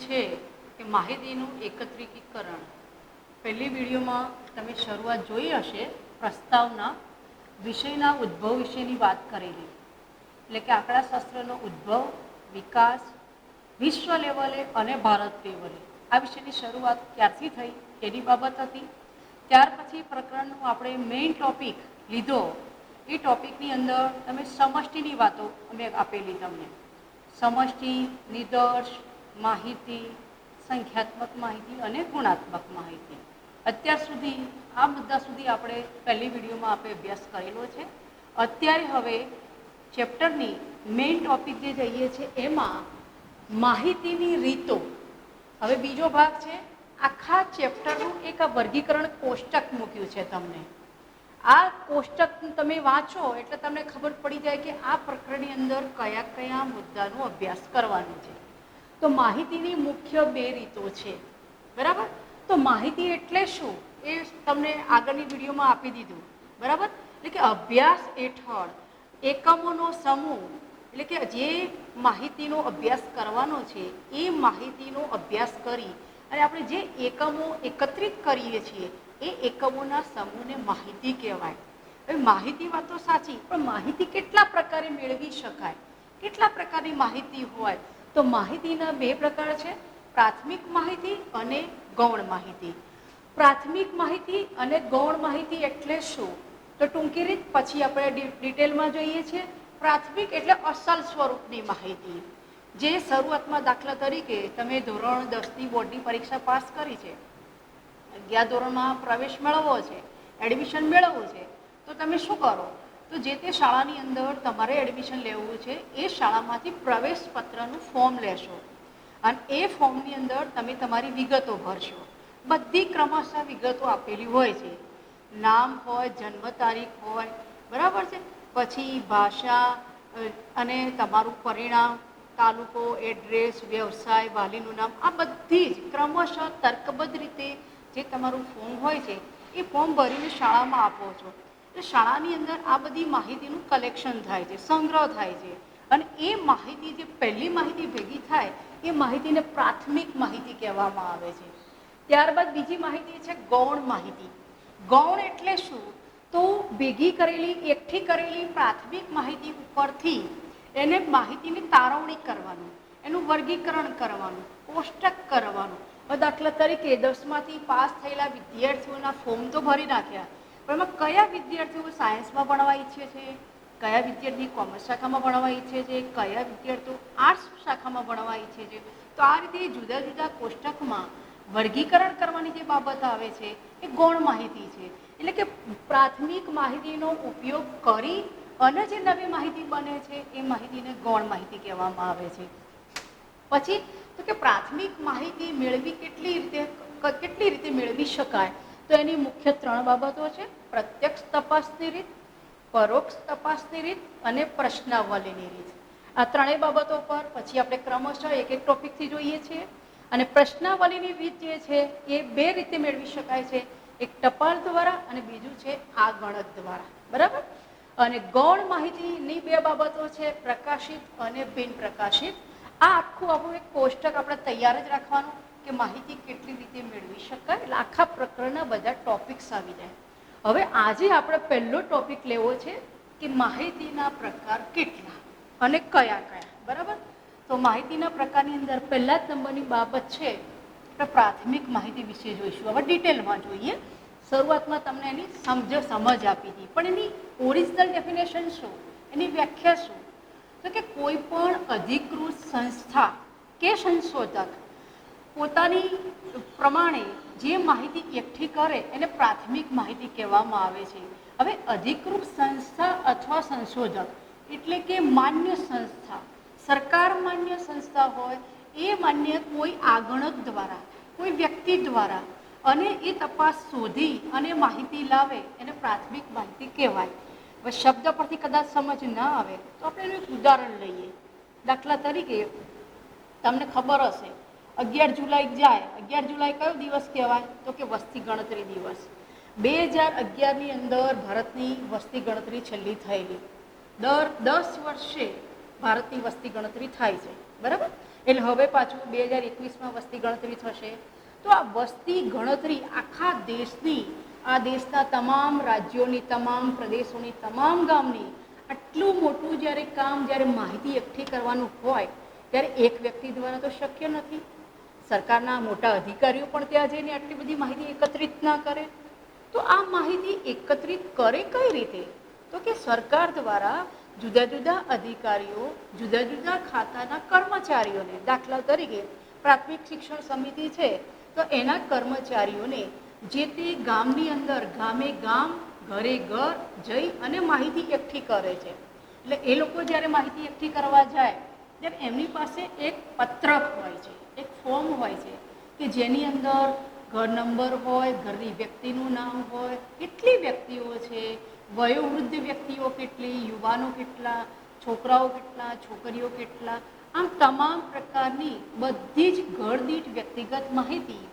છે કે માહિતીનું એકત્રીકરણ. પહેલી વિડીયોમાં તમે શરૂઆત જોઈ હશે પ્રસ્તાવના વિષયના ઉદ્ભવ વિશેની વાત કરેલી, એટલે કે આંકડાશાસ્ત્રનો ઉદ્ભવ, વિકાસ વિશ્વ લેવલે અને ભારત લેવલે આ વિષયની શરૂઆત ક્યારથી થઈ એની બાબત હતી. ત્યાર પછી પ્રકરણનું આપણે મેઇન ટોપિક લીધો. એ ટોપિકની અંદર તમે સમષ્ટિની વાતો અમે આપેલી તમને. સમષ્ટિ, નિદર્શ, માહિતી, સંખ્યાત્મક માહિતી અને ગુણાત્મક માહિતી. અત્યાર સુધી આ મુદ્દા સુધી આપણે પહેલી વિડીયોમાં આપણે અભ્યાસ કરેલો છે. અત્યારે હવે ચેપ્ટરની મેઇન ટોપિક જે જઈએ છે એમાં માહિતીની રીતો. હવે બીજો ભાગ છે. આખા ચેપ્ટરનું એક વર્ગીકરણ કોષ્ટક મૂક્યું છે તમને. આ કોષ્ટક તમે વાંચો એટલે તમને ખબર પડી જાય કે આ પ્રકરણની અંદર કયા કયા મુદ્દાનો અભ્યાસ કરવાનો છે. તો માહિતીની મુખ્ય બે રીતો છે, બરાબર. તો માહિતી એટલે શું એ તમને આગળની વિડીયોમાં આપી દીધું, બરાબર. એટલે કે અભ્યાસ હેઠળ એકમોનો સમૂહ, એટલે કે જે માહિતીનો અભ્યાસ કરવાનો છે એ માહિતીનો અભ્યાસ કરી અને આપણે જે એકમો એકત્રિત કરીએ છીએ એ એકમોના સમૂહને માહિતી કહેવાય. હવે માહિતી વાત તો સાચી, પણ માહિતી કેટલા પ્રકારે મેળવી શકાય, કેટલા પ્રકારની માહિતી હોય? તો માહિતીના બે પ્રકાર છે, પ્રાથમિક માહિતી અને ગૌણ માહિતી. પ્રાથમિક માહિતી અને ગૌણ માહિતી એટલે શું? તો ટૂંકી રીત પછી આપણે ડિટેલમાં જોઈએ છીએ. પ્રાથમિક એટલે અસલ સ્વરૂપની માહિતી, જે શરૂઆતમાં દાખલા તરીકે તમે ધોરણ 10ની બોર્ડની પરીક્ષા પાસ કરી છે, 11 ધોરણમાં પ્રવેશ મેળવવો છે, એડમિશન મેળવવું છે, તો તમે શું કરો? તો જે તે શાળાની અંદર તમારે એડમિશન લેવું છે એ શાળામાંથી પ્રવેશ પત્રનું ફોર્મ લેશો અને એ ફોર્મની અંદર તમે તમારી વિગતો ભરશો. બધી ક્રમશઃ વિગતો આપેલી હોય છે. નામ હોય, જન્મ તારીખ હોય, બરાબર છે. પછી ભાષા અને તમારું પરિણામ, તાલુકો, એડ્રેસ, વ્યવસાય, વાલીનું નામ, આ બધી જ ક્રમશઃ તર્કબદ્ધ રીતે જે તમારું ફોર્મ હોય છે એ ફોર્મ ભરીને શાળામાં આપો છો. એટલે શાળાની અંદર આ બધી માહિતીનું કલેક્શન થાય છે, સંગ્રહ થાય છે. અને એ માહિતી જે પહેલી માહિતી ભેગી થાય એ માહિતીને પ્રાથમિક માહિતી કહેવામાં આવે છે. ત્યારબાદ બીજી માહિતી છે ગૌણ માહિતી. ગૌણ એટલે શું? તો ભેગી કરેલી, એકઠી કરેલી પ્રાથમિક માહિતી ઉપરથી એને માહિતીની તારવણી કરવાનું, એનું વર્ગીકરણ કરવાનું, કોષ્ટક કરવાનું. દાખલા તરીકે 10માંથી પાસ થયેલા વિદ્યાર્થીઓના ફોર્મ તો ભરી નાખ્યા, પણ એમાં કયા વિદ્યાર્થીઓ સાયન્સમાં ભણવા ઈચ્છે છે, કયા વિદ્યાર્થી કોમર્સ શાખામાં ભણવા ઈચ્છે છે, કયા વિદ્યાર્થીઓ આર્ટ્સ શાખામાં ભણવા ઈચ્છે છે. તો આ રીતે જુદા જુદા કોષ્ટકમાં વર્ગીકરણ કરવાની જે બાબત આવે છે એ ગૌણ માહિતી છે. એટલે કે પ્રાથમિક માહિતીનો ઉપયોગ કરી અને જે નવી માહિતી બને છે એ માહિતીને ગૌણ માહિતી કહેવામાં આવે છે. પછી તો કે પ્રાથમિક માહિતી મેળવી કેટલી રીતે મેળવી શકાય? તો એની મુખ્ય 3 બાબતો છે, પ્રત્યક્ષ તપાસની રીત, પરોક્ષ તપાસની રીત અને પ્રશ્નાવલીની રીત. આ ત્રણેય બાબતો પર પછી આપણે ક્રમશઃ એક એક ટોપિકથી જોઈએ છીએ. અને પ્રશ્નાવલીની રીત જે છે એ 2 રીતે મેળવી શકાય છે, એક ટપાલ દ્વારા અને બીજું છે આ ગણક દ્વારા, બરાબર. અને ગૌણ માહિતીની 2 બાબતો છે, પ્રકાશિત અને બિન પ્રકાશિત. આ આખું આપણું એક કોષ્ટક આપણે તૈયાર જ રાખવાનું કે માહિતી કેટલી રીતે મેળવી શકાય. એટલે આખા પ્રકરણના બધા ટોપિક્સ આવી જાય. હવે આજે આપણે પહેલો ટોપિક લેવો છે કે માહિતીના પ્રકાર કેટલા અને કયા કયા, બરાબર. તો માહિતીના પ્રકારની અંદર પહેલા જ નંબરની બાબત છે આપણે પ્રાથમિક માહિતી વિશે જોઈશું. હવે ડિટેલમાં જોઈએ. શરૂઆતમાં તમને એની સમજ આપી હતી, પણ એની ઓરિજિનલ ડેફિનેશન શું, એની વ્યાખ્યા શું? તો કે કોઈ પણ અધિકૃત સંસ્થા કે સંશોધક પોતાની પ્રમાણે જે માહિતી એકઠી કરે એને પ્રાથમિક માહિતી કહેવામાં આવે છે. હવે અધિકૃત સંસ્થા અથવા સંશોધક એટલે કે માન્ય સંસ્થા, સરકાર માન્ય સંસ્થા હોય એ માન્ય કોઈ આગણક દ્વારા, કોઈ વ્યક્તિ દ્વારા અને એ તપાસ શોધી અને માહિતી લાવે એને પ્રાથમિક માહિતી કહેવાય. હવે શબ્દ પરથી કદાચ સમજ ના આવે તો આપણે એનું એક ઉદાહરણ લઈએ. દાખલા તરીકે તમને ખબર હશે 11 જુલાઈ જાય, 11 જુલાઈ કયો દિવસ કહેવાય? તો કે વસ્તી ગણતરી દિવસ. 2011ની અંદર ભારતની વસ્તી ગણતરી છેલ્લી થયેલી. દર 10 વર્ષે ભારતની વસ્તી ગણતરી થાય છે, બરાબર. એટલે હવે પાછું 2021માં વસ્તી ગણતરી થશે. તો આ વસ્તી ગણતરી આખા દેશની, આ દેશના તમામ રાજ્યોની, તમામ પ્રદેશોની, તમામ ગામની આટલું મોટું જ્યારે કામ, જ્યારે માહિતી એકઠી કરવાનું હોય ત્યારે એક વ્યક્તિ દ્વારા તો શક્ય નથી. સરકારના મોટા અધિકારીઓ પણ ત્યાં જઈને આટલી બધી માહિતી એકત્રિત ના કરે. તો આ માહિતી એકત્રિત કરે કઈ રીતે? તો કે સરકાર દ્વારા જુદા જુદા અધિકારીઓ, જુદા જુદા ખાતાના કર્મચારીઓને, દાખલા તરીકે પ્રાથમિક શિક્ષણ સમિતિ છે તો એના કર્મચારીઓને જે તે ગામની અંદર, ગામે ગામ, ઘરે ઘર જઈ અને માહિતી એકઠી કરે છે. એટલે એ લોકો જ્યારે માહિતી એકઠી કરવા જાય ત્યારે એમની પાસે એક પત્રક હોય છે, એક ફોર્મ હોય છે કે જેની અંદર ઘર નંબર હોય, ઘરની વ્યક્તિનું નામ હોય, કેટલી વ્યક્તિઓ છે, વયોવૃદ્ધ વ્યક્તિઓ કેટલી, યુવાનો કેટલા, છોકરાઓ કેટલા, છોકરીઓ કેટલા, આમ તમામ પ્રકારની બધી જ ઘર દીઠ વ્યક્તિગત માહિતી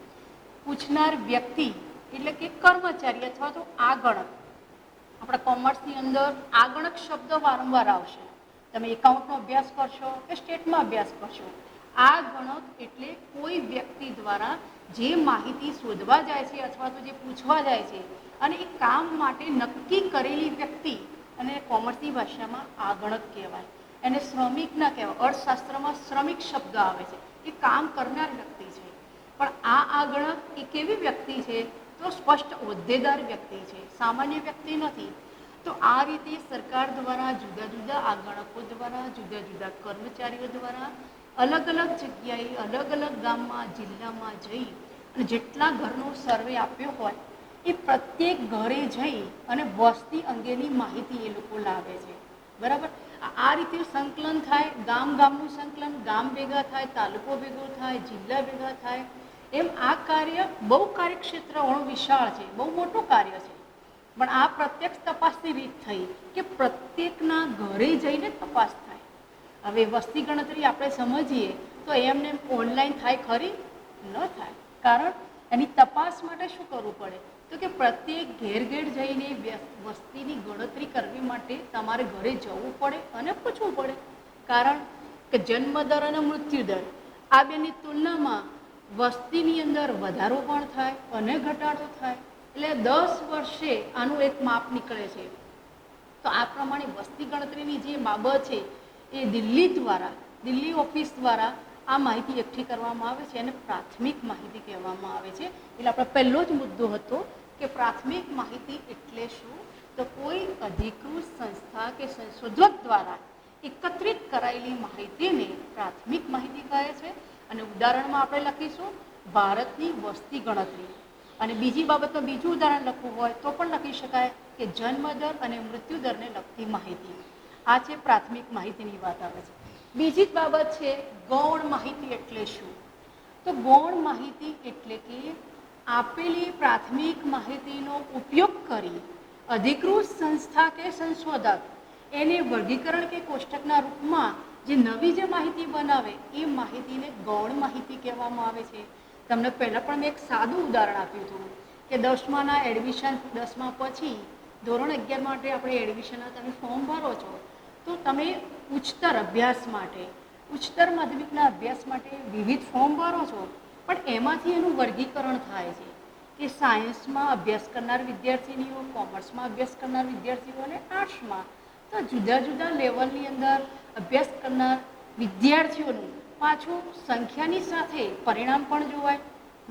પૂછનાર વ્યક્તિ એટલે કે કર્મચારી અથવા તો આગણક. આપણા કોમર્સની અંદર આગણક શબ્દ વારંવાર આવશે. તમે એકાઉન્ટનો અભ્યાસ કરશો કે સ્ટેટમાં અભ્યાસ કરશો, આગણક એટલે કોઈ વ્યક્તિ દ્વારા જે માહિતી શોધવા જાય છે અથવા તો જે પૂછવા જાય છે અને એ કામ માટે નક્કી કરેલી વ્યક્તિ, અને કોમર્સની ભાષામાં આગણક કહેવાય. એને શ્રમિક ના કહેવાય. અર્થશાસ્ત્રમાં શ્રમિક શબ્દ આવે છે, એ કામ કરનાર વ્યક્તિ છે. પણ આ આગણક એ કેવી વ્યક્તિ છે? તો સ્પષ્ટ હોદ્દેદાર વ્યક્તિ છે, સામાન્ય વ્યક્તિ નથી. તો આ રીતે સરકાર દ્વારા જુદા જુદા આગણકો દ્વારા, જુદા જુદા કર્મચારીઓ દ્વારા અલગ અલગ જગ્યાએ, અલગ અલગ ગામમાં, જિલ્લામાં જઈ અને જેટલા ઘરનો સર્વે આપ્યો હોય એ પ્રત્યેક ઘરે જઈ અને વસ્તી અંગેની માહિતી એ લોકો લાવે છે. બરાબર? આ રીતે સંકલન થાય, ગામ ગામનું સંકલન, ગામ ભેગા થાય, તાલુકો ભેગો થાય, જિલ્લા ભેગા થાય. એમ આ કાર્ય બહુ કાર્યક્ષેત્ર ઘણું વિશાળ છે, બહુ મોટું કાર્ય છે. પણ આ પ્રત્યક્ષ તપાસની રીત થઈ કે પ્રત્યેકના ઘરે જઈને તપાસ થાય. હવે વસ્તી ગણતરી આપણે સમજીએ તો એમને ઓનલાઈન થાય ખરી? ન થાય. કારણ એની તપાસ માટે શું કરવું પડે? તો કે પ્રત્યેક ઘેર ઘેર જઈને વસ્તીની ગણતરી કરવી માટે તમારે ઘરે જવું પડે અને પૂછવું પડે. કારણ કે જન્મદર અને મૃત્યુદર આ બેની તુલનામાં વસ્તીની અંદર વધારો પણ થાય અને ઘટાડો થાય. એટલે 10 વર્ષે આનું એક માપ નીકળે છે. તો આ પ્રમાણે વસ્તી ગણતરીની જે બાબત છે એ દિલ્હી ઓફિસ દ્વારા આ માહિતી એકઠી કરવામાં આવે છે અને પ્રાથમિક માહિતી કહેવામાં આવે છે. એટલે આપણો પહેલો જ મુદ્દો હતો કે પ્રાથમિક માહિતી એટલે શું? તો કોઈ અધિકૃત સંસ્થા કે સંશોધક દ્વારા એકત્રિત કરાયેલી માહિતીને પ્રાથમિક માહિતી કહે છે. અને ઉદાહરણમાં આપણે લખીશું ભારતની વસ્તી ગણતરી. અને બીજી બાબતમાં બીજું ઉદાહરણ લખવું હોય તો પણ લખી શકાય કે જન્મદર અને મૃત્યુદરને લગતી માહિતી. આ છે પ્રાથમિક માહિતીની વાત આવે છે. બીજી જ બાબત છે ગૌણ માહિતી એટલે શું? તો ગૌણ માહિતી એટલે કે આપેલી પ્રાથમિક માહિતીનો ઉપયોગ કરી અધિકૃત સંસ્થા કે સંશોધક એને વર્ગીકરણ કે કોષ્ટકના રૂપમાં જે નવી જે માહિતી બનાવે એ માહિતીને ગૌણ માહિતી કહેવામાં આવે છે. તમને પહેલાં પણ મેં એક સાદું ઉદાહરણ આપ્યું હતું કે 10માના એડમિશન, 10મા પછી ધોરણ 11 માટે આપણે એડમિશનના તમે ફોર્મ ભરો છો તો તમે ઉચ્ચતર અભ્યાસ માટે, ઉચ્ચતર માધ્યમિકના અભ્યાસ માટે વિવિધ ફોર્મ ભરો છો. પણ એમાંથી એનું વર્ગીકરણ થાય છે કે સાયન્સમાં અભ્યાસ કરનાર વિદ્યાર્થીનીઓ, કોમર્સમાં અભ્યાસ કરનાર વિદ્યાર્થીઓ અને આર્ટ્સમાં. તો જુદા જુદા લેવલની અંદર અભ્યાસ કરનાર વિદ્યાર્થીઓનું પાછું સંખ્યાની સાથે પરિણામ પણ જોવાય,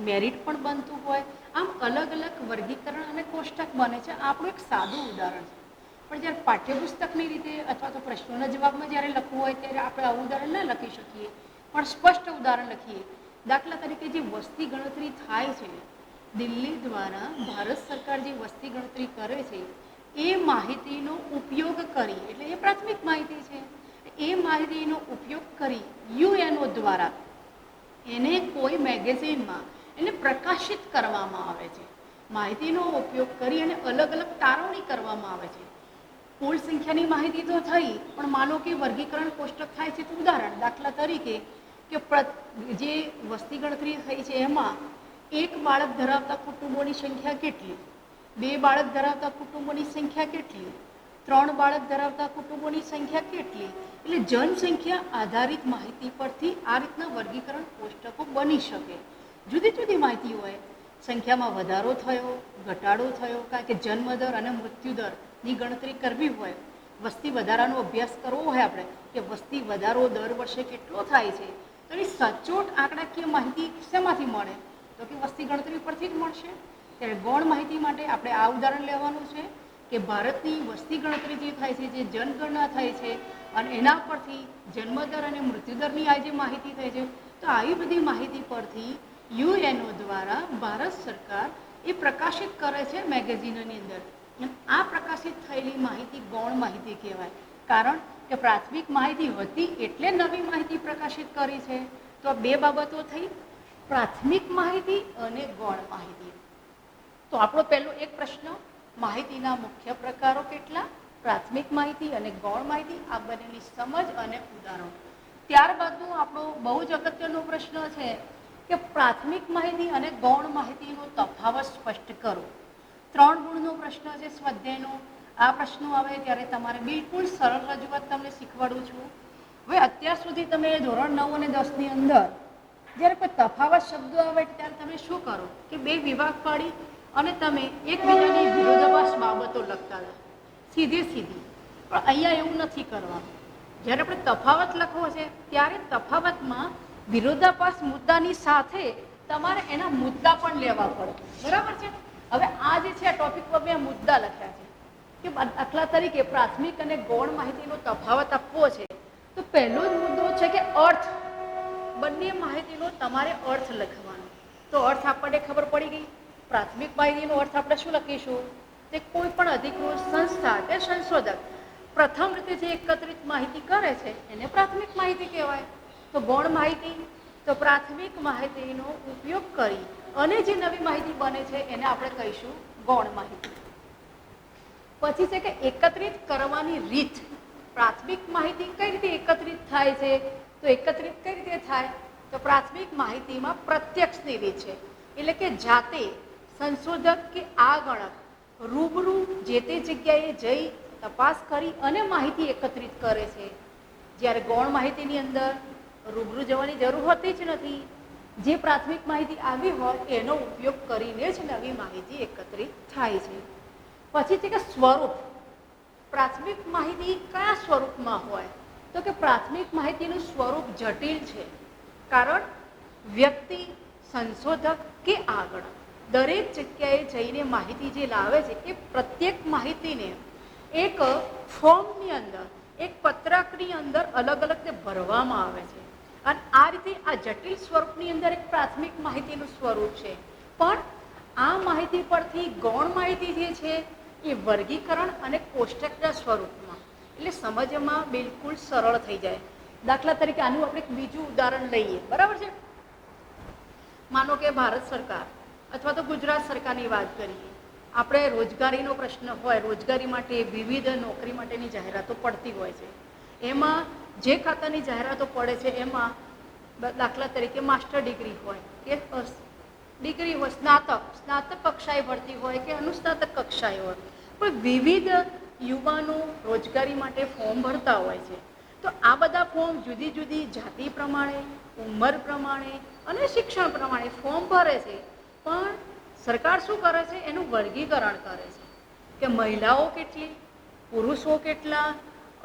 મેરિટ પણ બનતું હોય. આમ અલગ અલગ વર્ગીકરણ અને કોષ્ટક બને છે. આપણું એક સાદું ઉદાહરણ છે. પણ જ્યારે પાઠ્યપુસ્તકની રીતે અથવા તો પ્રશ્નોના જવાબમાં જ્યારે લખવું હોય ત્યારે આપણે આવું ઉદાહરણ ના લખી શકીએ, પણ સ્પષ્ટ ઉદાહરણ લખીએ. દાખલા તરીકે જે વસ્તી ગણતરી થાય છે દિલ્હી દ્વારા, ભારત સરકાર જે વસ્તી ગણતરી કરે છે એ માહિતીનો ઉપયોગ કરી, એટલે એ પ્રાથમિક માહિતી છે, એ માહિતીનો ઉપયોગ કરી યુએનઓ દ્વારા એને કોઈ મેગેઝિનમાં એને પ્રકાશિત કરવામાં આવે છે. માહિતીનો ઉપયોગ કરી અને અલગ અલગ તારવણી કરવામાં આવે છે. કુલ સંખ્યાની માહિતી તો થઈ, પણ માનો કે વર્ગીકરણ કોષ્ટક થાય છે. તો ઉદાહરણ, દાખલા તરીકે કે જે વસ્તી ગણતરી થઈ છે એમાં 1 બાળક ધરાવતા કુટુંબોની સંખ્યા કેટલી, 2 બાળક ધરાવતા કુટુંબોની સંખ્યા કેટલી, 3 બાળક ધરાવતા કુટુંબોની સંખ્યા કેટલી? એટલે જનસંખ્યા આધારિત માહિતી પરથી આ રીતના વર્ગીકરણ કોષ્ટકો બની શકે. જુદી જુદી માહિતી હોય, સંખ્યામાં વધારો થયો, ઘટાડો થયો, કારણ કે જન્મદર અને મૃત્યુદરની ગણતરી કરવી હોય, વસ્તી વધારાનો અભ્યાસ કરવો હોય આપણે કે વસ્તી વધારો દર વર્ષે કેટલો થાય છે, તો એની સચોટ આંકડાકીય માહિતી શેમાંથી મળે? તો કે વસ્તી ગણતરી પરથી જ મળશે. ત્યારે ગૌણ માહિતી માટે આપણે આ ઉદાહરણ લેવાનું છે કે ભારતની વસ્તી ગણતરી જે થાય છે, જે જનગણના થાય છે, અને એના પરથી જન્મદર અને મૃત્યુદરની આ જે માહિતી થાય છે, તો આવી બધી માહિતી પરથી યુએનઓ દ્વારા ભારત સરકાર એ પ્રકાશિત કરે છે મેગેઝિનોની અંદર. આ પ્રકાશિત થયેલી માહિતી ગૌણ માહિતી કહેવાય. કારણ કે પ્રાથમિક માહિતી હતી એટલે નવી માહિતી પ્રકાશિત કરી છે. તો આ બે બાબતો થઈ, પ્રાથમિક માહિતી અને ગૌણ માહિતી. તો આપણો પહેલો એક પ્રશ્ન, માહિતીના મુખ્ય પ્રકારો કેટલા? પ્રાથમિક માહિતી અને ગૌણ માહિતી, આ બંનેની સમજ અને ઉદાહરણ. ત્યારબાદનો આપણો બહુ જ અગત્યનો પ્રશ્ન છે કે પ્રાથમિક માહિતી અને ગૌણ માહિતીનો તફાવત સ્પષ્ટ કરો. 3 ગુણનો પ્રશ્ન છે સ્વાધ્યાયનો. આ પ્રશ્નો આવે ત્યારે તમારે બિલકુલ સરળ રજૂઆત તમને શીખવાડું છું. હવે અત્યાર સુધી તમે ધોરણ 9 અને 10ની અંદર જ્યારે કોઈ તફાવત શબ્દો આવે ત્યારે તમે શું કરો કે બે વિભાગ પાડી અને તમે એકબીજાની વિરોધાભાસ બાબતો લખતા હતા, સીધી. પણ અહીંયા એવું નથી કરવાનું. જ્યારે આપણે તફાવત લખવો છે ત્યારે તફાવતમાં વિરોધાભાસ મુદ્દાની સાથે તમારે એના મુદ્દા પણ લેવા પડે, બરાબર છે? હવે આ જે છે આ ટોપિક પર મેં મુદ્દા લખ્યા છે કે દાખલા તરીકે પ્રાથમિક અને ગૌણ માહિતીનો તફાવત આપવો છે તો પહેલો જ મુદ્દો છે કે અર્થ. બંને માહિતીનો તમારે અર્થ લખવાનો. તો અર્થ આપણને ખબર પડી ગઈ. પ્રાથમિક માહિતીનો અર્થ આપણે શું લખીશું? તે કોઈ પણ અધિકૃત સંસ્થા કે સંશોધક પ્રથમ રીતે જે એકત્રિત માહિતી કરે છે એને પ્રાથમિક માહિતી કહેવાય. તો ગૌણ માહિતી, તો પ્રાથમિક માહિતીનો ઉપયોગ કરી અને જે નવી માહિતી બને છે એને આપણે કહીશું ગૌણ માહિતી. પછી છે કે એકત્રિત કરવાની રીત. પ્રાથમિક માહિતી કઈ રીતે એકત્રિત થાય છે? તો એકત્રિત કઈ રીતે થાય? તો પ્રાથમિક માહિતીમાં પ્રત્યક્ષની રીત છે, એટલે કે જાતે સંશોધક કે આગળક રૂબરૂ જે તે જગ્યાએ જઈ તપાસ કરી અને માહિતી એકત્રિત કરે છે. જ્યારે ગૌણ માહિતીની અંદર રૂબરૂ જવાની જરૂર હોતી જ નથી. જે પ્રાથમિક માહિતી આવી હોય એનો ઉપયોગ કરીને જ નવી માહિતી એકત્રિત થાય છે. પછી છે કે સ્વરૂપ. પ્રાથમિક માહિતી કયા સ્વરૂપમાં હોય? તો કે પ્રાથમિક માહિતીનું સ્વરૂપ જટિલ છે. કારણ વ્યક્તિ, સંશોધક કે આગળ દરેક જગ્યાએ જઈને માહિતી જે લાવે છે એ પ્રત્યેક માહિતીને એક ફોર્મની અંદર, એક પત્રકની અંદર અલગ અલગ તે ભરવામાં આવે છે. અને આ રીતે આ જટિલ સ્વરૂપની અંદર એક પ્રાથમિક માહિતીનું સ્વરૂપ છે. પણ આ માહિતી પરથી ગૌણ માહિતી જે છે એ વર્ગીકરણ અને કોષ્ટકના સ્વરૂપમાં, એટલે સમજમાં બિલકુલ સરળ થઈ જાય. દાખલા તરીકે આનું આપણે એક બીજું ઉદાહરણ લઈએ, બરાબર છે? માનો કે ભારત સરકાર અથવા તો ગુજરાત સરકારની વાત કરીએ. આપણે રોજગારીનો પ્રશ્ન હોય, રોજગારી માટે વિવિધ નોકરી માટેની જાહેરાતો પડતી હોય છે. એમાં જે ખાતાની જાહેરાતો પડે છે એમાં દાખલા તરીકે માસ્ટર ડિગ્રી હોય કે ડિગ્રી હોય, સ્નાતક કક્ષાએ ભરતી હોય કે અનુસ્નાતક કક્ષાએ હોય, પણ વિવિધ યુવાનો રોજગારી માટે ફોર્મ ભરતા હોય છે. તો આ બધા ફોર્મ જુદી જુદી જાતિ પ્રમાણે, ઉંમર પ્રમાણે અને શિક્ષણ પ્રમાણે ફોર્મ ભરે છે. પણ સરકાર શું કરે છે? એનું વર્ગીકરણ કરે છે કે મહિલાઓ કેટલી, પુરુષો કેટલા,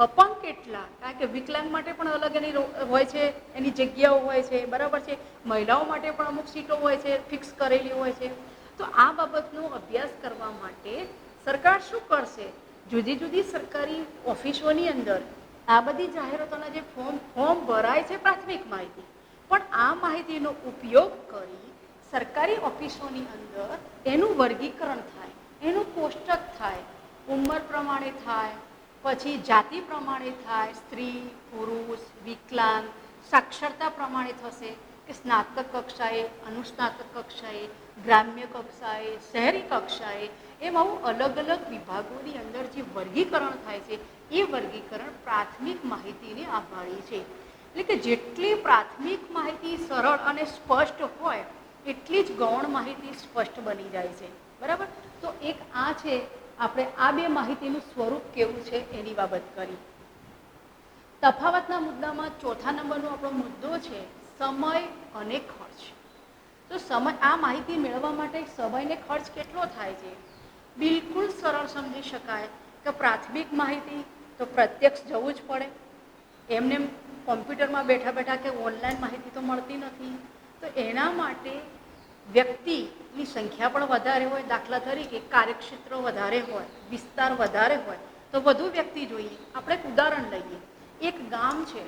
અપંગ કેટલા. કારણ કે વિકલાંગ માટે પણ અલગ એની હોય છે, એની જગ્યાઓ હોય છે, બરાબર છે? મહિલાઓ માટે પણ અમુક સીટો હોય છે, ફિક્સ કરેલી હોય છે. તો આ બાબતનો અભ્યાસ કરવા માટે સરકાર શું કરશે? જુદી જુદી સરકારી ઓફિસોની અંદર આ બધી જાહેરાતોના જે ફોર્મ ભરાય છે પ્રાથમિક માહિતી, પણ આ માહિતીનો ઉપયોગ કરી સરકારી ઓફિસોની અંદર એનું વર્ગીકરણ થાય, એનું કોષ્ટક થાય, ઉંમર પ્રમાણે થાય, પછી જાતિ પ્રમાણે થાય, સ્ત્રી, પુરુષ, વિકલાંગ, સાક્ષરતા પ્રમાણે થશે કે સ્નાતક કક્ષાએ, અનુસ્નાતક કક્ષાએ, ગ્રામ્ય કક્ષાએ, શહેરી કક્ષાએ, એમ આવું અલગ અલગ વિભાગોની અંદર જે વર્ગીકરણ થાય છે એ વર્ગીકરણ પ્રાથમિક માહિતીને આભારી છે. એટલે કે જેટલી પ્રાથમિક માહિતી સરળ અને સ્પષ્ટ હોય એટલી જ ગૌણ માહિતી સ્પષ્ટ બની જાય છે. બરાબર. તો એક આ છે, આપણે આ બે માહિતીનું સ્વરૂપ કેવું છે એની બાબત કરી. તફાવતના મુદ્દામાં ચોથા નંબરનો આપણો મુદ્દો છે સમય અને ખર્ચ. તો સમય, આ માહિતી મેળવવા માટે સમયને ખર્ચ કેટલો થાય છે? બિલકુલ સરળ સમજી શકાય કે પ્રાથમિક માહિતી તો પ્રત્યક્ષ જવું જ પડે. એમને કોમ્પ્યુટરમાં બેઠા બેઠા કે ઓનલાઈન માહિતી તો મળતી નથી. તો એના માટે વ્યક્તિની સંખ્યા પણ વધારે હોય. દાખલા તરીકે કાર્યક્ષેત્ર વધારે હોય, વિસ્તાર વધારે હોય તો વધુ વ્યક્તિ જોઈએ. આપણે એક ઉદાહરણ લઈએ. એક ગામ છે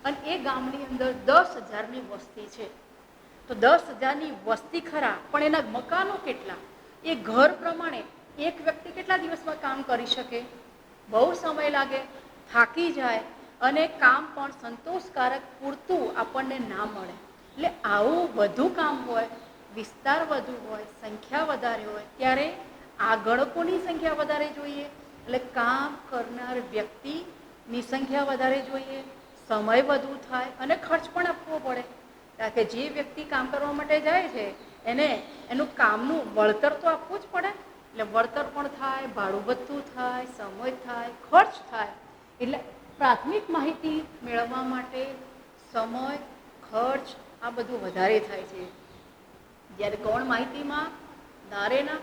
અને એ ગામની અંદર 10,000ની વસ્તી છે. તો 10,000ની વસ્તી ખરા, પણ એના મકાનો કેટલા? એ ઘર પ્રમાણે એક વ્યક્તિ કેટલા દિવસમાં કામ કરી શકે? બહુ સમય લાગે, થાકી જાય અને કામ પણ સંતોષકારક પૂરતું આપણને ના મળે. એટલે આવું વધુ કામ હોય, વિસ્તાર વધુ હોય, સંખ્યા વધારે હોય, ત્યારે આગળ કોની સંખ્યા વધારે જોઈએ? એટલે કામ કરનાર વ્યક્તિની સંખ્યા વધારે જોઈએ, સમય વધુ થાય અને ખર્ચ પણ આપવો પડે. કારણ કે જે વ્યક્તિ કામ કરવા માટે જાય છે એને એનું કામનું વળતર તો આપવું જ પડે. એટલે વળતર પણ થાય, ભાડું ભથ્થું થાય, સમય થાય, ખર્ચ થાય. એટલે પ્રાથમિક માહિતી મેળવવા માટે સમય, ખર્ચ આ બધું વધારે થાય છે. જ્યારે ગૌણ માહિતીમાં ના,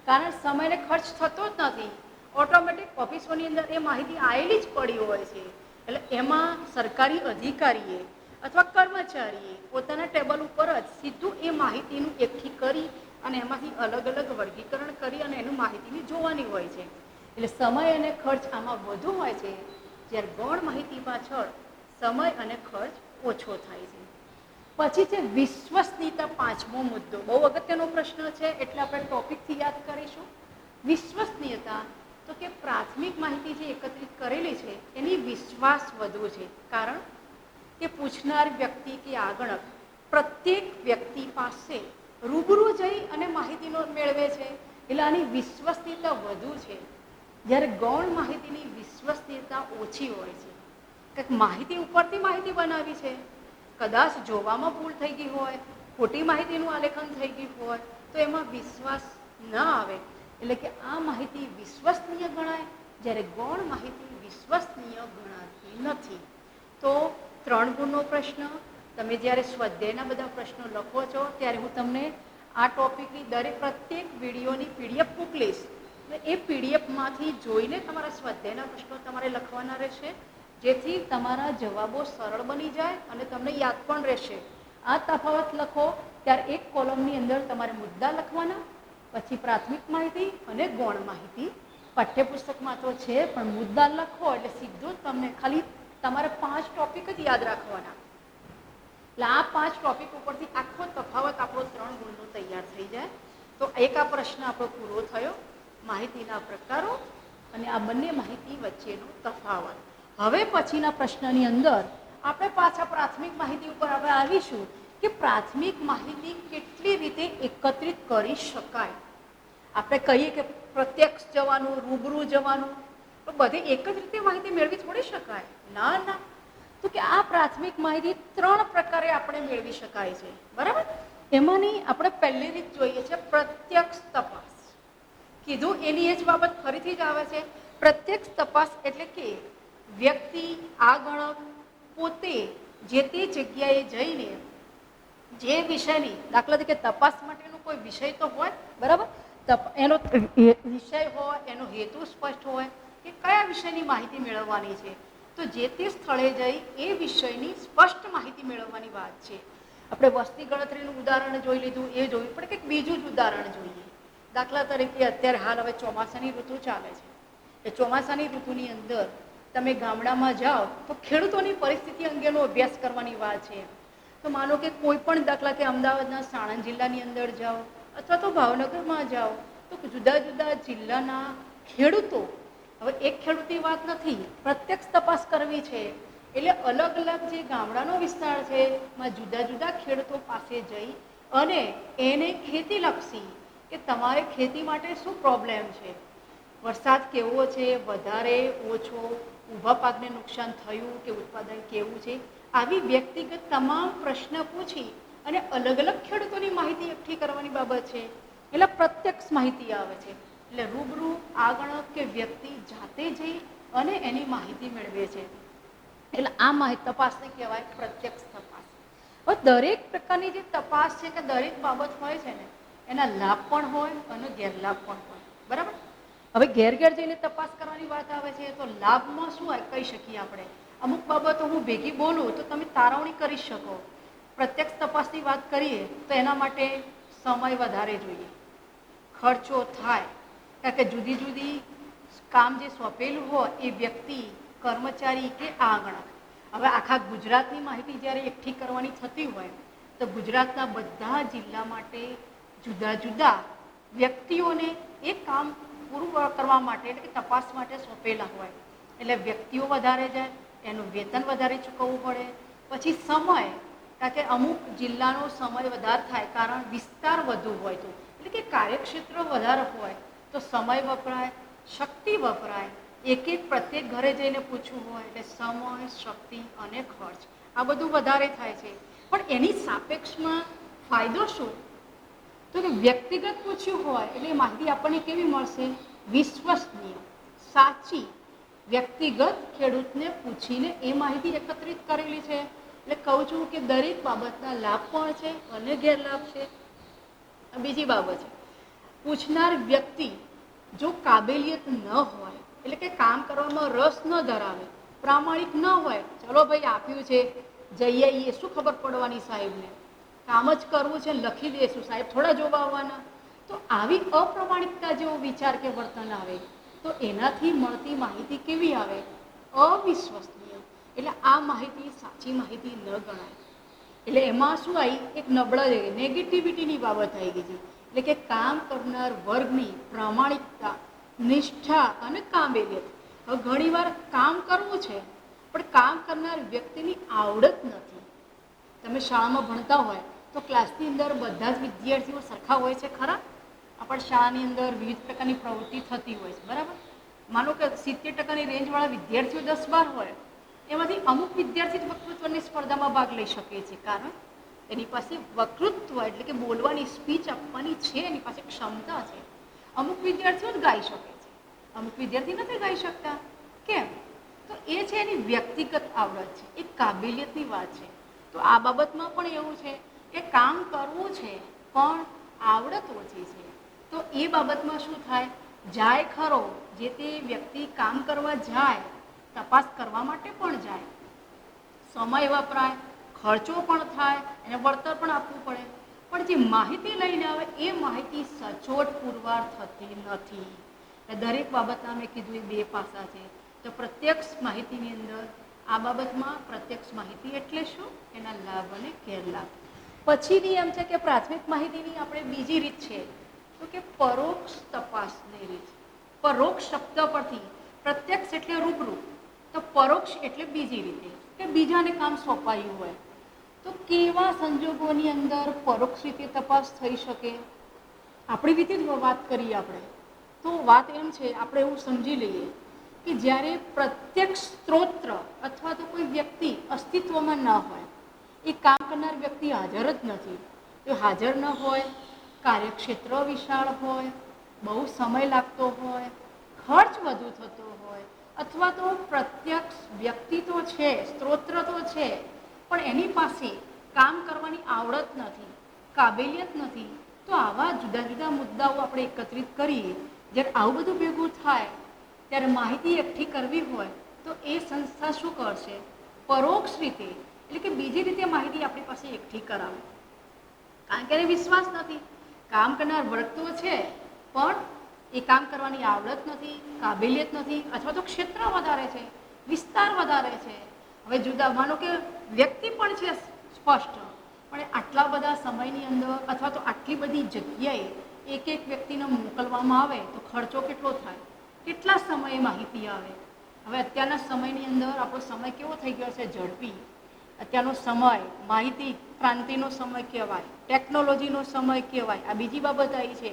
કારણ સમયને ખર્ચ થતો જ નથી. ઓટોમેટિક ઓફિસોની અંદર એ માહિતી આવેલી જ પડી હોય છે. એટલે એમાં સરકારી અધિકારીએ અથવા કર્મચારીએ પોતાના ટેબલ ઉપર જ સીધું એ માહિતીનું એકઠી કરી અને એમાંથી અલગ અલગ વર્ગીકરણ કરી અને એનું માહિતીની જોવાની હોય છે. એટલે સમય અને ખર્ચ આમાં વધુ હોય છે, જ્યારે ગૌણ માહિતી પાછળ સમય અને ખર્ચ ઓછો થાય છે. પછી છે વિશ્વસનીયતા, પાંચમો મુદ્દો. બહુ અગત્યનો પ્રશ્ન છે એટલે આપણે ટોપિકથી યાદ કરીશું. વિશ્વસનીયતા, તો કે પ્રાથમિક માહિતી જે એકત્રિત કરેલી છે એની વિશ્વાસ વધુ છે. કારણ કે પૂછનાર વ્યક્તિ કે આગળ પ્રત્યેક વ્યક્તિ પાસે રૂબરૂ જઈ અને માહિતીનો મેળવે છે, એટલે આની વિશ્વસનીયતા વધુ છે. જ્યારે ગૌણ માહિતીની વિશ્વસનીયતા ઓછી હોય છે. કંઈક માહિતી ઉપરથી માહિતી બનાવી છે, કદાચ જોવામાં ભૂલ થઈ ગઈ હોય, ખોટી માહિતીનું આલેખન થઈ ગયું હોય તો એમાં વિશ્વાસ ન આવે. એટલે કે આ માહિતી વિશ્વસનીય ગણાય, જ્યારે ગૌણ માહિતી વિશ્વસનીય ગણાતી નથી. તો 3 ગુણનો પ્રશ્ન, તમે જ્યારે સ્વાધ્યાયના બધા પ્રશ્નો લખો છો ત્યારે હું તમને આ ટોપિકની પ્રત્યેક વિડીયોની PDF મોકલીશ. એ PDFમાંથી જોઈને તમારા સ્વાધ્યાયના પ્રશ્નો તમારે લખવાના રહેશે, જેથી તમારા જવાબો સરળ બની જાય અને તમને યાદ પણ રહેશે. આ તફાવત લખો ત્યારે એક કોલમની અંદર તમારે મુદ્દા લખવાના, પછી પ્રાથમિક માહિતી અને ગૌણ માહિતી. પાઠ્યપુસ્તકમાં તો છે પણ મુદ્દા લખો એટલે સીધું તમને ખાલી તમારે 5 ટોપિક જ યાદ રાખવાના. એટલે આ 5 ટોપિક ઉપરથી આખો તફાવત આપણો 3 ગુણનો તૈયાર થઈ જાય. તો એક આ પ્રશ્ન આપણો પૂરો થયો, માહિતીના પ્રકારો અને આ બંને માહિતી વચ્ચેનો તફાવત. હવે પછીના પ્રશ્નની અંદર આપણે પાછા પ્રાથમિક માહિતી ઉપર આપણે આવીશું કે પ્રાથમિક માહિતી કેટલી રીતે એકત્રિત કરી શકાય. આપણે કહીએ કે પ્રત્યક્ષ જવાનું, રૂબરૂ જવાનું, તો બધી એક જ રીતે માહિતી મેળવી થોડી શકાય? ના. તો કે આ પ્રાથમિક માહિતી 3 પ્રકારે આપણે મેળવી શકાય છે. બરાબર. એમાંની આપણે પહેલી રીત જોઈએ છે પ્રત્યક્ષ તપાસ. કીધું એની એ જ બાબત ફરીથી જ આવે છે. પ્રત્યક્ષ તપાસ એટલે કે વ્યક્તિ આગળ પોતે જે તે જગ્યાએ જઈને જે વિષયની, દાખલા તરીકે તપાસ માટેનો કોઈ વિષય તો હોય, બરાબર, એનો વિષય હોય, એનો હેતુ સ્પષ્ટ હોય કે કયા વિષયની માહિતી મેળવવાની છે, તો જે તે સ્થળે જઈ એ વિષયની સ્પષ્ટ માહિતી મેળવવાની વાત છે. આપણે વસ્તી ગણતરીનું ઉદાહરણ જોઈ લીધું, એ જોયું, પણ કંઈક બીજું જ ઉદાહરણ જોઈએ. દાખલા તરીકે અત્યારે હાલ હવે ચોમાસાની ઋતુ ચાલે છે. એ ચોમાસાની ઋતુની અંદર તમે ગામડામાં જાઓ તો ખેડૂતોની પરિસ્થિતિ અંગેનો અભ્યાસ કરવાની વાત છે. તો માનો કે કોઈ પણ, દાખલા કે અમદાવાદના સાણંદ જિલ્લાની અંદર જાઓ અથવા તો ભાવનગરમાં જાઓ, તો જુદા જુદા જિલ્લાના ખેડૂતો, હવે એક ખેડૂતની વાત નથી, પ્રત્યક્ષ તપાસ કરવી છે એટલે અલગ અલગ જે ગામડાનો વિસ્તાર છે એમાં જુદા જુદા ખેડૂતો પાસે જઈ અને એને ખેતીલક્ષી કે તમારે ખેતી માટે શું પ્રોબ્લેમ છે, વરસાદ કેવો છે, વધારે ઓછો, ઊભા પાકને નુકસાન થયું કે ઉત્પાદન કેવું છે, આવી વ્યક્તિગત તમામ પ્રશ્ન પૂછી અને અલગ અલગ ખેડૂતોની માહિતી એકઠી કરવાની બાબત છે, એટલે પ્રત્યક્ષ માહિતી આવે છે. એટલે રૂબરૂ આગળ કે વ્યક્તિ જાતે જઈ અને એની માહિતી મેળવે છે. એટલે આ માહિતી તપાસને કહેવાય પ્રત્યક્ષ તપાસ. હવે દરેક પ્રકારની જે તપાસ છે કે દરેક બાબત હોય છે ને, એના લાભ પણ હોય અને ગેરલાભ પણ હોય. બરાબર. હવે ઘેર ઘેર જઈને તપાસ કરવાની વાત આવે છે તો લાભમાં શું કહી શકીએ આપણે? અમુક બાબતો હું ભેગી બોલું તો તમે તારવણી કરી શકો. પ્રત્યક્ષ તપાસની વાત કરીએ તો એના માટે સમય વધારે જોઈએ, ખર્ચો થાય, કારણ કે જુદી જુદી કામ જે સોંપેલું હોય એ વ્યક્તિ, કર્મચારી કે આંગણા. હવે આખા ગુજરાતની માહિતી જ્યારે એકઠી કરવાની થતી હોય તો ગુજરાતના બધા જિલ્લા માટે જુદા જુદા વ્યક્તિઓને એ કામ પૂરું કરવા માટે એટલે કે તપાસ માટે સોંપેલા હોય. એટલે વ્યક્તિઓ વધારે જાય, એનું વેતન વધારે ચૂકવવું પડે. પછી સમય, કારણ કે અમુક જિલ્લાનો સમય વધારે થાય કારણ વિસ્તાર વધુ હોય તો, એટલે કે કાર્યક્ષેત્ર વધારે હોય તો સમય વપરાય, શક્તિ વપરાય. એક એક પ્રત્યેક ઘરે જઈને પૂછવું હોય એટલે સમય, શક્તિ અને ખર્ચ આ બધું વધારે થાય છે. પણ એની સાપેક્ષમાં ફાયદો શું? તો કે વ્યક્તિગત પૂછ્યું હોય એટલે માહિતી આપણને કેવી મળશે? વિશ્વસનીય, સાચી. વ્યક્તિગત ખેડૂતને પૂછીને એ માહિતી એકત્રિત કરેલી છે. એટલે કહું છું કે દરેક બાબતના લાભ પણ છે અને ગેરલાભ છે. બીજી બાબત છે, પૂછનાર વ્યક્તિ જો કાબેલિયત ન હોય, એટલે કે કામ કરવામાં રસ ન ધરાવે, પ્રામાણિક ન હોય, ચલો ભાઈ આપ્યું છે જઈ આવીએ, શું ખબર પડવાની સાહેબને, કામ જ કરવું છે, લખી દઈશું, સાહેબ થોડા જોવા આવવાના. તો આવી અપ્રામાણિકતા જેવો વિચાર કે વર્તન આવે તો એનાથી મળતી માહિતી કેવી આવે? અવિશ્વસનીય. એટલે આ માહિતી સાચી માહિતી ન ગણાય. એટલે એમાં શું આવી? એક નબળા નેગેટિવિટીની બાબત આવી ગઈ છે. એટલે કે કામ કરનાર વર્ગની પ્રામાણિકતા, નિષ્ઠા અને કાબેલિયત. હવે ઘણીવાર કામ કરવું છે પણ કામ કરનાર વ્યક્તિની આવડત નથી. તમે શાળામાં ભણતા હોય તો ક્લાસની અંદર બધા જ વિદ્યાર્થીઓ સરખા હોય છે ખરા? આપણી શાળાની અંદર વિવિધ પ્રકારની પ્રવૃત્તિ થતી હોય છે. બરાબર. માનો કે 70% રેન્જવાળા વિદ્યાર્થીઓ 10-12 હોય, એમાંથી અમુક વિદ્યાર્થી વક્તૃત્વની સ્પર્ધામાં ભાગ લઈ શકે છે. કારણ એની પાસે વક્તૃત્વ એટલે કે બોલવાની, સ્પીચ આપવાની છે, એની પાસે ક્ષમતા છે. અમુક વિદ્યાર્થીઓ જ ગાઈ શકે છે, અમુક વિદ્યાર્થી નથી ગાઈ શકતા. કેમ? તો એ છે એની વ્યક્તિગત આવડત છે, એ કાબેલિયતની વાત છે. તો આ બાબતમાં પણ એવું છે કે કામ કરવું છે પણ આવડત ઓછી છે. તો એ બાબતમાં શું થાય? જાય ખરો, જે તે વ્યક્તિ કામ કરવા જાય, તપાસ કરવા માટે પણ જાય, સમય વપરાય, ખર્ચો પણ થાય, એને વળતર પણ આપવું પડે. પણ જે માહિતી લઈને આવે એ માહિતી સચોટ પુરવાર થતી નથી. દરેક બાબતના મેં કીધું એ બે પાસા છે. તો પ્રત્યક્ષ માહિતીની અંદર આ બાબતમાં પ્રત્યક્ષ માહિતી એટલે શું? એના લાભ અને ગેરલાભ. પછીની એમ છે કે પ્રાથમિક માહિતીની આપણે બીજી રીત છે તો કે પરોક્ષ તપાસની રીત. પરોક્ષ શબ્દ પરથી, પ્રત્યક્ષ એટલે રૂબરૂ, તો પરોક્ષ એટલે બીજી રીતે કે બીજાને કામ સોંપાયું હોય. તો કેવા સંજોગોની અંદર પરોક્ષ રીતે તપાસ થઈ શકે? આપણી રીતે જ વાત કરીએ આપણે તો વાત એમ છે, આપણે એવું સમજી લઈએ કે જ્યારે પ્રત્યક્ષ સ્ત્રોત અથવા તો કોઈ વ્યક્તિ અસ્તિત્વમાં ન હોય, એ કામ કરનાર વ્યક્તિ હાજર જ નથી, તો હાજર ન હોય, કાર્યક્ષેત્ર વિશાળ હોય, બહુ સમય લાગતો હોય, ખર્ચ વધુ થતો હોય, અથવા તો પ્રત્યક્ષ વ્યક્તિ તો છે, સ્ત્રોત તો છે, પણ એની પાસે કામ કરવાની આવડત નથી, કાબેલિયત નથી. તો આવા જુદા જુદા મુદ્દાઓ આપણે એકત્રિત કરીએ. જ્યારે આવું બધું ભેગું થાય ત્યારે માહિતી એકઠી કરવી હોય તો એ સંસ્થા શું કરશે? પરોક્ષ રીતે એટલે કે બીજી રીતે માહિતી આપણી પાસે એકઠી કરાવે. કારણ કે એને વિશ્વાસ નથી, કામ કરનાર વર્ગ તો છે પણ એ કામ કરવાની આવડત નથી, કાબેલિયત નથી, અથવા તો ક્ષેત્ર વધારે છે, વિસ્તાર વધારે છે. હવે જુદા માનો કે વ્યક્તિ પણ છે સ્પષ્ટ, પણ આટલા બધા સમયની અંદર અથવા તો આટલી બધી જગ્યાએ એક એક વ્યક્તિને મોકલવામાં આવે તો ખર્ચો કેટલો થાય, કેટલા સમયે માહિતી આવે. હવે અત્યારના સમયની અંદર આપણો સમય કેવો થઈ ગયો છે? ઝડપી. અત્યારનો સમય માહિતી ક્રાંતિનો સમય કહેવાય, ટેકનોલોજીનો સમય કહેવાય. આ બીજી બાબત આવી છે.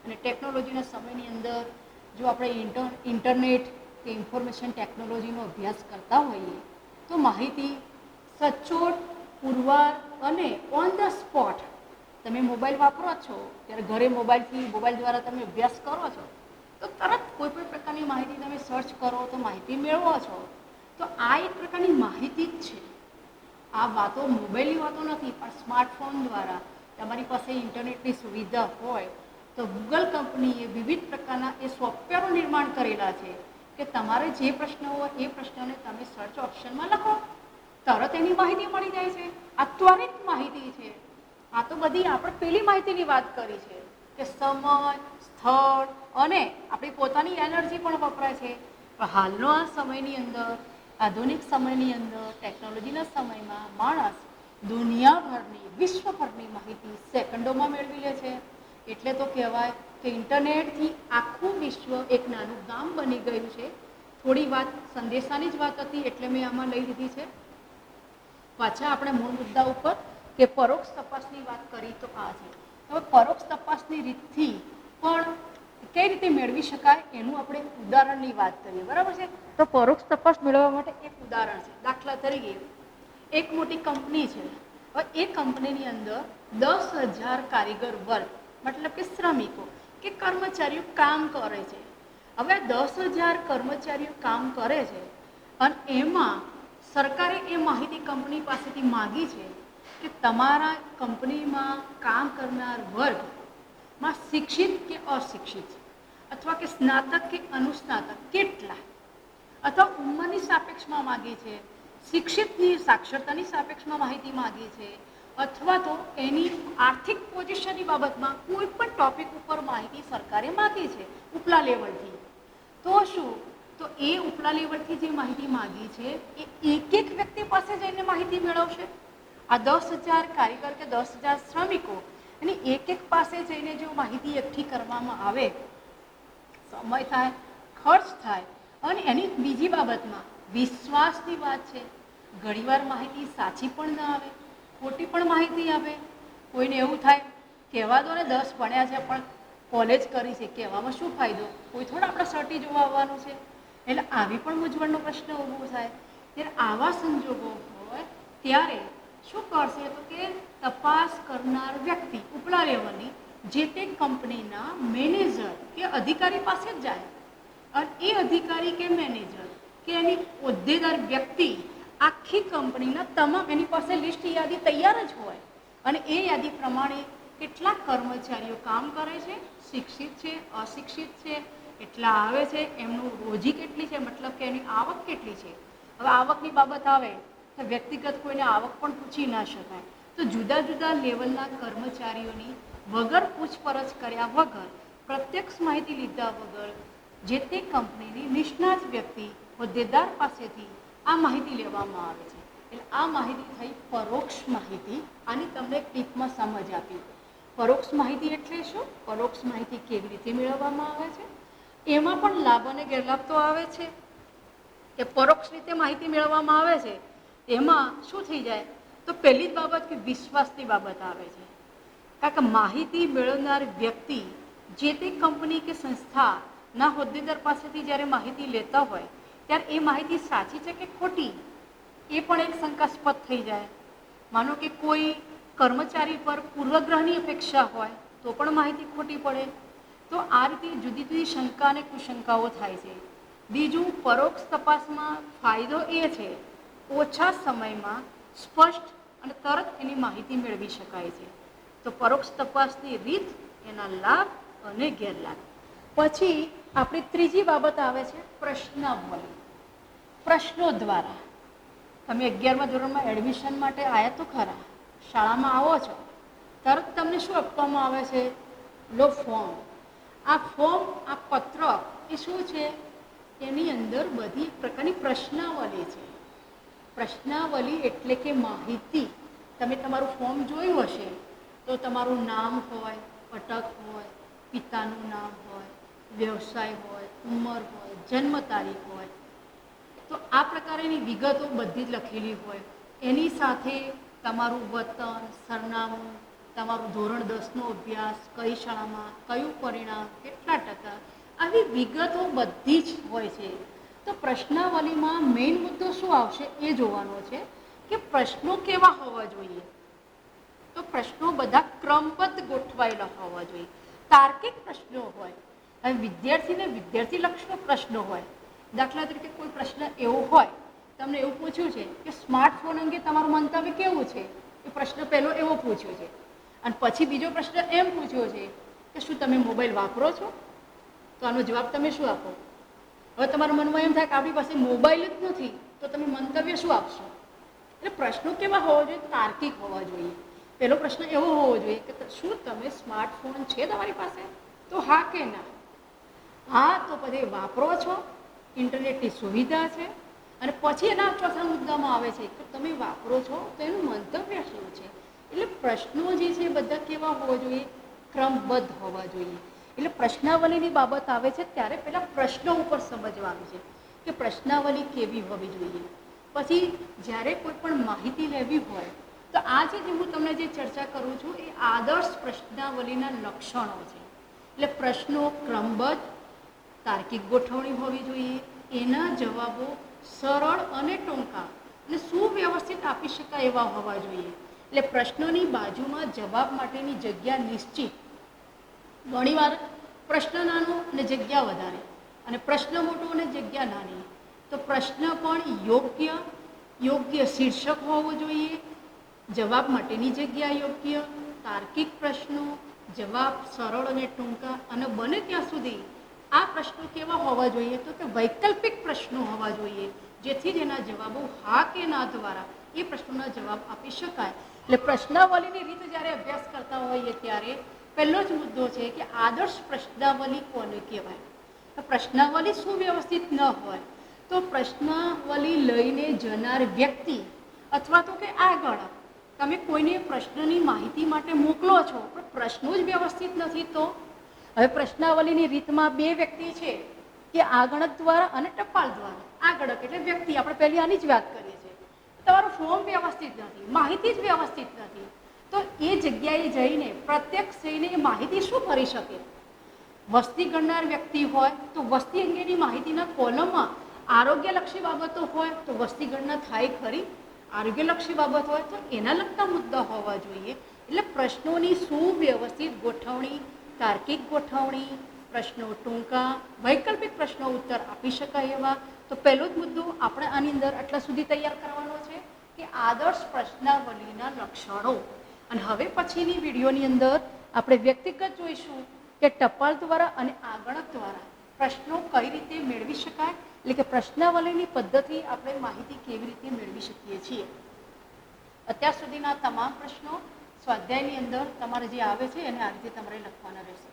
અને ટેકનોલોજીના સમયની અંદર જો આપણે ઇન્ટરનેટ કે ઇન્ફોર્મેશન ટેકનોલોજીનો અભ્યાસ કરતા હોઈએ તો માહિતી સચોટ પુરવાર અને ઓન ધ સ્પોટ તમે મોબાઈલ વાપરો છો ત્યારે ઘરે મોબાઈલ દ્વારા તમે અભ્યાસ કરો છો તો તરત કોઈ પણ પ્રકારની માહિતી તમે સર્ચ કરો તો માહિતી મેળવો છો. તો આ એક પ્રકારની માહિતી જ છે. આ વાતો મોબાઈલની વાતો નથી, પણ સ્માર્ટફોન દ્વારા તમારી પાસે ઇન્ટરનેટની સુવિધા હોય તો ગૂગલ કંપનીએ વિવિધ પ્રકારના એ સોફ્ટવેરો નિર્માણ કરેલા છે કે તમારે જે પ્રશ્ન હોય એ પ્રશ્નને તમે સર્ચ ઓપ્શનમાં લખો, તરત એની માહિતી મળી જાય છે. આ ત્વરિત માહિતી છે. આ તો બધી આપણે પેલી માહિતીની વાત કરી છે કે સમય, સ્થળ અને આપણી પોતાની એનર્જી પણ વપરાય છે. પણ હાલનો આ સમયની અંદર, આધુનિક સમયની અંદર, ટેકનોલોજીના સમયમાં માણસ દુનિયાભરની, વિશ્વભરની માહિતી સેકન્ડોમાં મેળવી લે છે. એટલે તો કહેવાય કે ઇન્ટરનેટથી આખું વિશ્વ એક નાનું ગામ બની ગયું છે. થોડી વાત સંદેશાની જ વાત હતી એટલે મેં આમાં લઈ લીધી છે. પાછા આપણે મૂળ મુદ્દા ઉપર કે પરોક્ષ તપાસની વાત કરી તો આ છે. હવે પરોક્ષ તપાસની રીતથી પણ કઈ રીતે મેળવી શકાય એનું આપણે ઉદાહરણની વાત કરીએ, બરાબર છે. તો પરોક્ષ તપાસ મેળવવા માટે એક ઉદાહરણ છે. દાખલા તરીકે એક મોટી કંપની છે. હવે એ કંપનીની અંદર 10,000 કારીગર વર્ગ મતલબ કે શ્રમિકો કે કર્મચારીઓ કામ કરે છે. હવે 10,000 કર્મચારીઓ કામ કરે છે અને એમાં સરકારે એ માહિતી કંપની પાસેથી માગી છે કે તમારા કંપનીમાં કામ કરનાર વર્ગમાં શિક્ષિત કે અશિક્ષિત અથવા કે સ્નાતક કે અનુસ્નાતક કેટલા, અથવા ઉંમરની સાપેક્ષમાં માગી છે, શિક્ષિતની સાક્ષરતાની સાપેક્ષમાં માહિતી માગી છે, અથવા તો એની આર્થિક પોઝિશનની બાબતમાં કોઈ પણ ટોપિક ઉપર માહિતી સરકારે માગી છે ઉપલા લેવલથી. તો શું, તો એ ઉપલા લેવલથી જે માહિતી માગી છે એ એક એક વ્યક્તિ પાસે જઈને માહિતી મેળવશે. આ 10,000 કારીગર કે 10,000 શ્રમિકો એની એક એક પાસે જઈને જો માહિતી એકઠી કરવામાં આવે, સમય થાય, ખર્ચ થાય અને એની બીજી બાબતમાં વિશ્વાસની વાત છે. ઘણીવાર માહિતી સાચી પણ ન આવે, ખોટી પણ માહિતી આવે. કોઈને એવું થાય કહેવા દો ને 10 ભણ્યા છે પણ કોલેજ કરી છે, કહેવામાં શું ફાયદો, કોઈ થોડા આપણા સર્ટી જોવા આવવાનું છે. એટલે આવી પણ મૂંઝવણનો પ્રશ્ન ઊભો થાય. ત્યારે આવા સંજોગો હોય ત્યારે શું કરશે તો કે તપાસ કરનાર વ્યક્તિ ઉપલા લેવલની જે તે કંપનીના મેનેજર કે અધિકારી પાસે જ જાય અને એ અધિકારી કે મેનેજર કે એની હોદ્દેદાર વ્યક્તિ આખી કંપનીના તમામ એની પાસે લિસ્ટ યાદી તૈયાર જ હોય અને એ યાદી પ્રમાણે કેટલા કર્મચારીઓ કામ કરે છે, શિક્ષિત છે, અશિક્ષિત છે, એટલા આવે છે, એમનું રોજી કેટલી છે, મતલબ કે એની આવક કેટલી છે. હવે આવકની બાબત આવે તો વ્યક્તિગત કોઈને આવક પણ પૂછી ના શકાય. તો જુદા જુદા લેવલના કર્મચારીઓની વગર પૂછપરછ કર્યા વગર, પ્રત્યક્ષ માહિતી લીધા વગર જે તે કંપનીની નિષ્ણાત વ્યક્તિ હોદ્દેદાર પાસેથી આ માહિતી લેવામાં આવે છે. એટલે આ માહિતી થઈ પરોક્ષ માહિતી. આની તમને ટીપમાં સમજ આપી. પરોક્ષ માહિતી એટલે શું, પરોક્ષ માહિતી કેવી રીતે મેળવવામાં આવે છે, એમાં પણ લાભ અને ગેરલાભ તો આવે છે. કે પરોક્ષ રીતે માહિતી મેળવવામાં આવે છે એમાં શું થઈ જાય તો પહેલી જ બાબત કે વિશ્વાસની બાબત આવે છે. કારણ કે માહિતી મેળવનાર વ્યક્તિ જે તે કંપની કે સંસ્થાના હોદ્દેદાર પાસેથી જ્યારે માહિતી લેતા હોય ત્યારે એ માહિતી સાચી છે કે ખોટી એ પણ એક શંકાસ્પદ થઈ જાય. માનો કે કોઈ કર્મચારી પર પૂર્વગ્રહની અપેક્ષા હોય તો પણ માહિતી ખોટી પડે. તો આ રીતે જુદી જુદી શંકા અને કુશંકાઓ થાય છે. બીજું, પરોક્ષ તપાસમાં ફાયદો એ છે ઓછા સમયમાં સ્પષ્ટ અને તરત એની માહિતી મેળવી શકાય છે. તો પરોક્ષ તપાસની રીત, એના લાભ અને ગેરલાભ. પછી આપણી ત્રીજી બાબત આવે છે પ્રશ્નાવલી. પ્રશ્નો દ્વારા તમે 11મા ધોરણમાં એડમિશન માટે આવ્યા તો ખરા, શાળામાં આવો છો તરત તમને શું આપવામાં આવે છે, લો ફોર્મ. આ ફોર્મ, આ પત્ર એ શું છે, એની અંદર બધી પ્રકારની પ્રશ્નાવલી છે. પ્રશ્નાવલી એટલે કે માહિતી. તમે તમારું ફોર્મ જોયું હશે તો તમારું નામ હોય, અટક હોય, પિતાનું નામ હોય, વ્યવસાય હોય, ઉંમર હોય, જન્મ તારીખ હોય, તો આ પ્રકારની વિગતો બધી જ લખેલી હોય. એની સાથે તમારું વતન, સરનામું, તમારું ધોરણ 10નો અભ્યાસ, કઈ શાળામાં, કયું પરિણામ, કેટલા ટકા, આવી વિગતો બધી જ હોય છે. તો પ્રશ્નાવલીમાં મેઇન મુદ્દો શું આવશે એ જોવાનો છે કે પ્રશ્નો કેવા હોવા જોઈએ. તો પ્રશ્નો બધા ક્રમબદ્ધ ગોઠવાયેલા હોવા જોઈએ. તાર્કિક પ્રશ્નો હોય, હવે વિદ્યાર્થીને વિદ્યાર્થીલક્ષનો પ્રશ્ન હોય. દાખલા તરીકે કોઈ પ્રશ્ન એવો હોય, તમને એવું પૂછ્યું છે કે સ્માર્ટફોન અંગે તમારું મંતવ્ય કેવું છે, એ પ્રશ્ન પહેલો એવો પૂછ્યો છે. અને પછી બીજો પ્રશ્ન એમ પૂછ્યો છે કે શું તમે મોબાઈલ વાપરો છો? તો આનો જવાબ તમે શું આપો? હવે તમારા મનમાં એમ થાય કે આપણી પાસે મોબાઈલ જ નથી, તો તમે મંતવ્ય શું આપશો? એટલે પ્રશ્નો કેવા હોવા જોઈએ? તાર્કિક હોવા જોઈએ. પહેલો પ્રશ્ન એવો હોવો જોઈએ કે શું તમે સ્માર્ટફોન છે તમારી પાસે? તો હા કે ના. હા તો પછી વાપરો છો, ઇન્ટરનેટની સુવિધા છે. અને પછી એના ચોથા મુદ્દામાં આવે છે કે તમે વાપરો છો તો એનું મંતવ્ય શું છે. એટલે પ્રશ્નો જે છે બધા કેવા હોવા જોઈએ? ક્રમબદ્ધ હોવા જોઈએ. એટલે પ્રશ્નાવલીની બાબત આવે છે ત્યારે પહેલાં પ્રશ્નો ઉપર સમજવાનું છે કે પ્રશ્નાવલી કેવી હોવી જોઈએ. પછી જ્યારે કોઈ પણ માહિતી લેવી હોય તો આજે જે હું તમને જે ચર્ચા કરું છું એ આદર્શ પ્રશ્નાવલીના લક્ષણો છે. એટલે પ્રશ્નો ક્રમબદ્ધ, તાર્કિક ગોઠવણી હોવી જોઈએ. એના જવાબો સરળ અને ટૂંકા અને સુવ્યવસ્થિત આપી શકાય એવા હોવા જોઈએ. એટલે પ્રશ્નોની બાજુમાં જવાબ માટેની જગ્યા નિશ્ચિત. ઘણીવાર પ્રશ્ન નાનો અને જગ્યા વધારે, અને પ્રશ્ન મોટો અને જગ્યા નાની. તો પ્રશ્ન પણ યોગ્ય શીર્ષક હોવું જોઈએ. જવાબ માટેની જગ્યા યોગ્ય, તાર્કિક પ્રશ્નો, જવાબ સરળ અને ટૂંકા, અને બને ત્યાં સુધી આ પ્રશ્નો કેવા હોવા જોઈએ? તો કે વૈકલ્પિક પ્રશ્નો હોવા જોઈએ, જેથી જ એના જવાબો હા કે ના દ્વારા એ પ્રશ્નોના જવાબ આપી શકાય. એટલે પ્રશ્નાવલીની રીત જ્યારે અભ્યાસ કરતા હોઈએ ત્યારે પહેલો જ મુદ્દો છે કે આદર્શ પ્રશ્નાવલી કોને કહેવાય. પ્રશ્નાવલી સુવ્યવસ્થિત ન હોય તો પ્રશ્નાવલી લઈને જનાર વ્યક્તિ અથવા તો કે આગળ તમે કોઈને પ્રશ્નની માહિતી માટે મોકલો છો પણ પ્રશ્નો જ વ્યવસ્થિત નથી. તો હવે પ્રશ્નાવલીની રીતમાં બે વ્યક્તિ છે કે આગળક દ્વારા અને ટપાલ દ્વારા. આગળક એટલે વ્યક્તિ, આપણે પહેલી આની જ વાત કરીએ છીએ. તમારું ફોર્મ વ્યવસ્થિત નથી, માહિતી જ વ્યવસ્થિત નથી, તો એ જગ્યાએ જઈને પ્રત્યક્ષ થઈને એ માહિતી શું કરી શકે? વસ્તી ગણનાર વ્યક્તિ હોય તો વસ્તી અંગેની માહિતીના કોલમમાં આરોગ્યલક્ષી બાબતો હોય તો વસ્તી ગણના થાય ખરી? આરોગ્યલક્ષી બાબત હોય તો એના લગતા મુદ્દા હોવા જોઈએ. એટલે પ્રશ્નોની સુવ્યવસ્થિત ગોઠવણી, તાર્કિક ગોઠવણી, પ્રશ્નો ટૂંકા, વૈકલ્પિક પ્રશ્નો ઉત્તર આપી શકાય એવા. તો પહેલો જ મુદ્દો આપણે આની અંદર આટલા સુધી તૈયાર કરવાનો છે કે આદર્શ પ્રશ્નાવલીના લક્ષણો. અને હવે પછીની વિડીયોની અંદર આપણે વ્યક્તિગત જોઈશું કે ટપાલ દ્વારા અને આગળક દ્વારા પ્રશ્નો કઈ રીતે મેળવી શકાય. એટલે કે પ્રશ્નાવલીની પદ્ધતિ આપણે માહિતી કેવી રીતે મેળવી શકીએ છીએ. અત્યાર સુધીના તમામ પ્રશ્નો સ્વાધ્યાયની અંદર તમારે જે આવે છે એને આ રીતે તમારે લખવાના રહેશે.